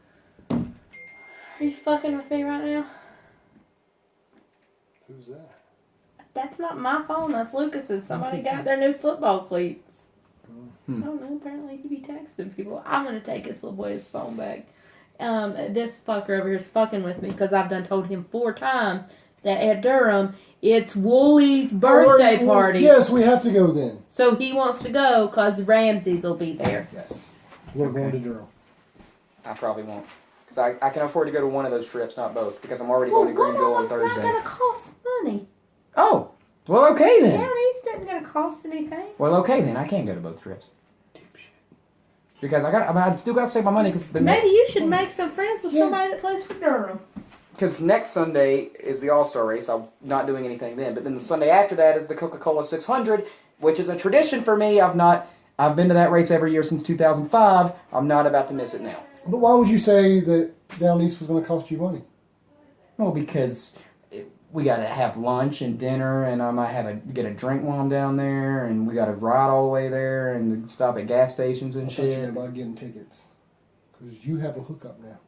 Are you fucking with me right now? Who's that? That's not my phone. That's Lucas's. Somebody got their new football cleats. I don't know. Apparently he be texting people. I'm gonna take this little boy's phone back. This fucker over here is fucking with me because I've done told him 4 times that at Durham it's Woolie's birthday party. Yes, we have to go then. So he wants to go because Ramsey's will be there. Yes, we're going to Durham. I probably won't. Because I can afford to go to one of those trips, not both. Because I'm already going to Greenville on Thursday. It's not gonna cost money. Oh, well, okay then. Down East isn't gonna cost anything. Well, okay then. I can't go to both trips. Because I still got to save my money. Because Maybe you should make some friends with somebody that plays for Durham. Because next Sunday is the All-Star race. I'm not doing anything then. But then the Sunday after that is the Coca-Cola 600, which is a tradition for me. I've been to that race every year since 2005. I'm not about to miss it now. But why would you say that down east was going to cost you money? Well, because we got to have lunch and dinner, and I might get a drink while I'm down there, and we got to ride all the way there and stop at gas stations and I thought you shit. were about getting tickets. Because you have a hookup now.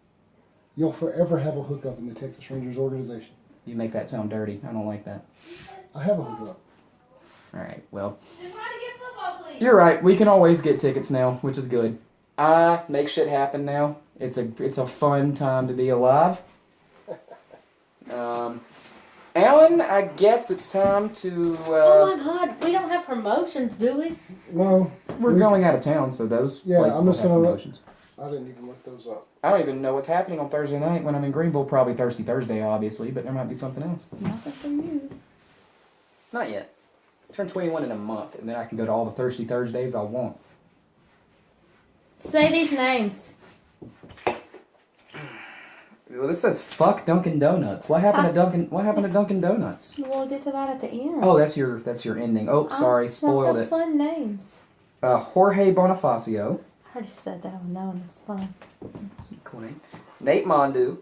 You'll forever have a hookup in the Texas Rangers organization. You make that sound dirty. I don't like that. I have a hookup. All right, well, Then why to get football, please? you're right. We can always get tickets now, which is good. I make shit happen now. It's a fun time to be alive. Alan, I guess it's time to. Oh my God, we don't have promotions, do we? No. We're going out of town, so those Yeah, places I'm just will have gonna promotions. I didn't even look those up. I don't even know what's happening on Thursday night when I'm in Greenville. Probably Thirsty Thursday, obviously, but there might be something else. Nothing for you. Not yet. I turn 21 in a month, and then I can go to all the Thirsty Thursdays I want. Say these names. Well, this says "fuck Dunkin' Donuts." What happened to Dunkin'? What happened to Dunkin' Donuts? We'll get to that at the end. Oh, that's your ending. Oh, sorry, spoiled not the it. Fun names. Jorge Bonifacio. I already said that one. That one is fun. Cool name. Nate Mondu,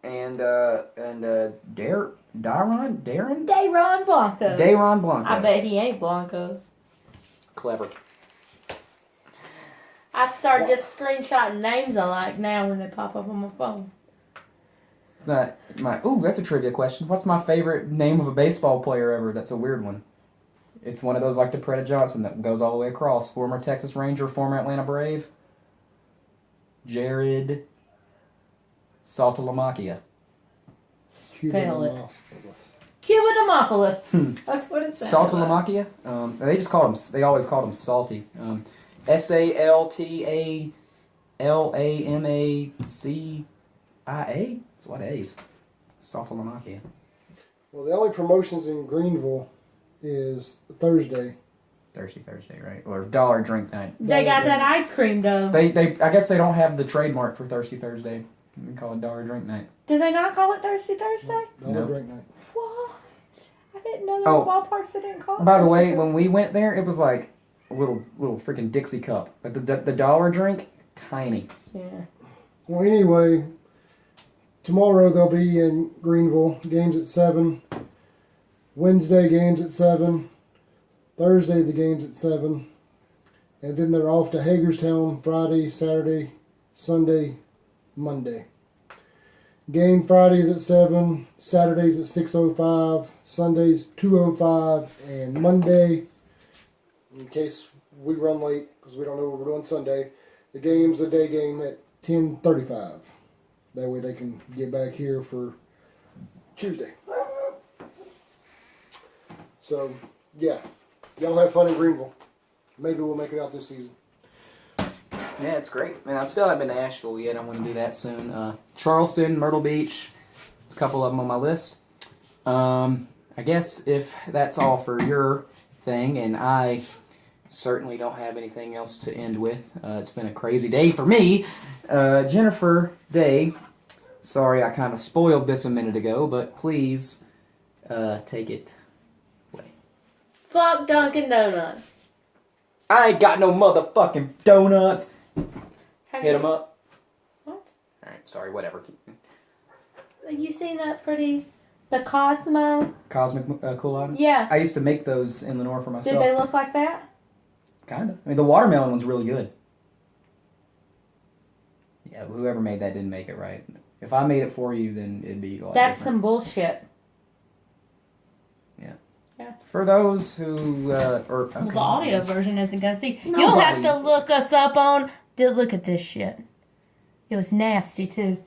and Darren Dayron Blanco. Dayron Blanco. I bet he ain't Blanco. Clever. I start just screenshotting names I like now when they pop up on my phone. That's a trivia question. What's my favorite name of a baseball player ever? That's a weird one. It's one of those like DePretta Johnson that goes all the way across. Former Texas Ranger, former Atlanta Brave. Jared Saltalamacchia. Spell it. Cubanamopoulos. That's what it sounds like. Saltalamacchia? They always called him Salty. Saltalamacia. It's what A's. Saltalamacchia. Well, the only promotions in Greenville is Thursday. Thirsty Thursday, right? Or Dollar Drink Night. They got that ice cream though. I guess they don't have the trademark for Thirsty Thursday. We call it Dollar Drink Night. Do they not call it Thirsty Thursday? Dollar No. Drink Night. What? I didn't know there were ballparks that didn't call it. By the Thirsty way, Thursday. when we went there, it was like a little freaking Dixie cup. But the dollar drink, tiny. Yeah. Well, anyway, tomorrow they'll be in Greenville. Games at 7. Wednesday games at 7. Thursday the games at 7. And then they're off to Hagerstown Friday, Saturday, Sunday, Monday. Game Fridays at 7, Saturdays at 6:05, Sundays 2:05, and Monday, in case we run late because we don't know what we're doing Sunday, the game's a day game at 10:35. That way they can get back here for Tuesday. So, yeah. Y'all have fun in Greenville. Maybe we'll make it out this season. Yeah, it's great. Man, I still haven't been to Asheville yet. I want to do that soon. Charleston, Myrtle Beach, a couple of them on my list. I guess if that's all for your thing, and I certainly don't have anything else to end with. It's been a crazy day for me. Jennifer Day, sorry I kind of spoiled this a minute ago, but please take it away. Fuck Dunkin' Donuts. I ain't got no motherfucking donuts. Hit them up. What? Alright, sorry, whatever. You seen that the Cosmo? Cosmic Cool Yeah. I used to make those in Lenore for myself. Did they look like that? Kind of. I mean, the watermelon one's really good. Yeah, whoever made that didn't make it right. If I made it for you, then it'd be a lot That's different. some bullshit. For those who okay, Well, the audio version isn't gonna see. Nobody- You'll have to look us up on. Look at this shit. It was nasty too.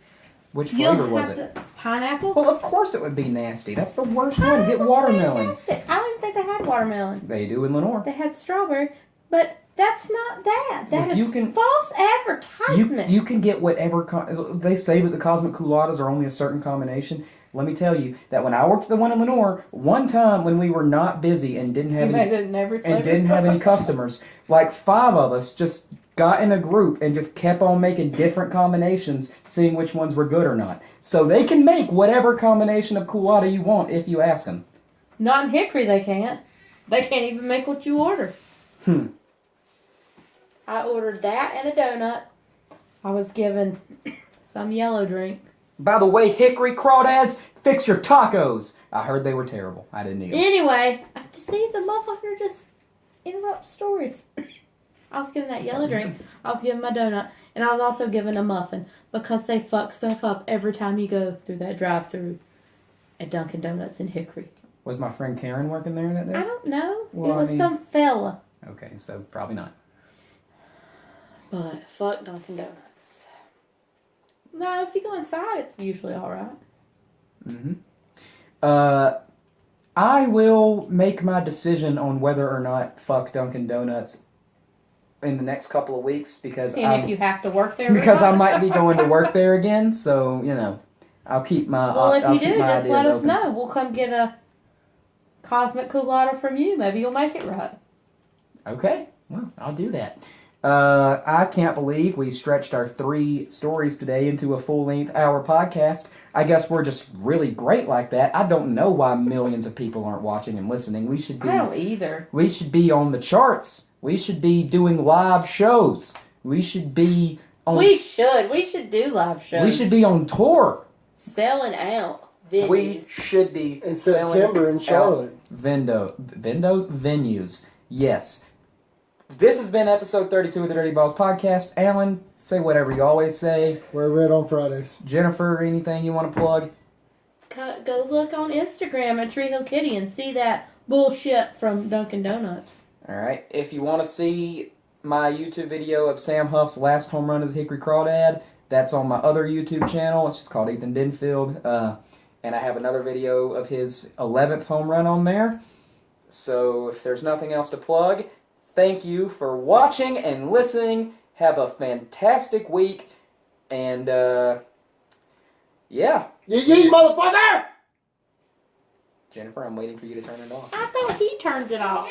Which flavor You'll was have it? Pineapple. Well, of course it would be nasty. That's the worst one. Pineapple's Get watermelon. fantastic. I don't even think they had watermelon. They do in Lenore. They had strawberry, but that's not that. That If is you can- false advertisement. You can get whatever. They say that the Cosmic Cooladas are only a certain combination. Let me tell you that when I worked at the one in Lenore, one time when we were not busy and didn't have You any, made it in every flavor. and didn't have any customers, like 5 of us just got in a group and just kept on making different combinations, seeing which ones were good or not. So they can make whatever combination of Coolada you want if you ask them. Not in Hickory, they can't. They can't even make what you order. I ordered that and a donut. I was given some yellow drink. By the way, Hickory Crawdads, fix your tacos. I heard they were terrible. I didn't eat them. Anyway, to see the motherfucker just interrupt stories. I was given that yellow drink. I was given my donut. And I was also given a muffin. Because they fuck stuff up every time you go through that drive-thru at Dunkin' Donuts in Hickory. Was my friend Karen working there that day? I don't know. Well, it was I mean- some fella. Okay, so probably not. But fuck Dunkin' Donuts. No, if you go inside, it's usually alright. I will make my decision on whether or not fuck Dunkin' Donuts in the next couple of weeks because Seeing if you have to work there or because I not. might be going to work there again. So I'll keep my Well, if I'll you keep do, my just ideas let us open. know. We'll come get a Cosmic Coolada from you. Maybe you'll make it right. Okay, well, I'll do that. I can't believe we stretched our 3 stories today into a full-length hour podcast. I guess we're just really great like that. I don't know why millions of people aren't watching and listening. We should be. I don't either. We should be on the charts. We should be doing live shows. We should be on. We should do live shows. We should be on tour. Selling out venues. We should be In selling September in out Charlotte. Venues. Yes. This has been episode 32 of the Dirty Balls podcast. Alan, say whatever you always say. We're red on Fridays. Jennifer, anything you want to plug? Go look on Instagram at Tree Hill Kitty and see that bullshit from Dunkin' Donuts. All right. If you want to see my YouTube video of Sam Huff's last home run as a Hickory Crawdad, that's on my other YouTube channel. It's just called Ethan Denfield. And I have another video of his 11th home run on there. So if there's nothing else to plug, thank you for watching and listening. Have a fantastic week. And, yeah. Yee motherfucker! Jennifer, I'm waiting for you to turn it off. I thought he turns it off.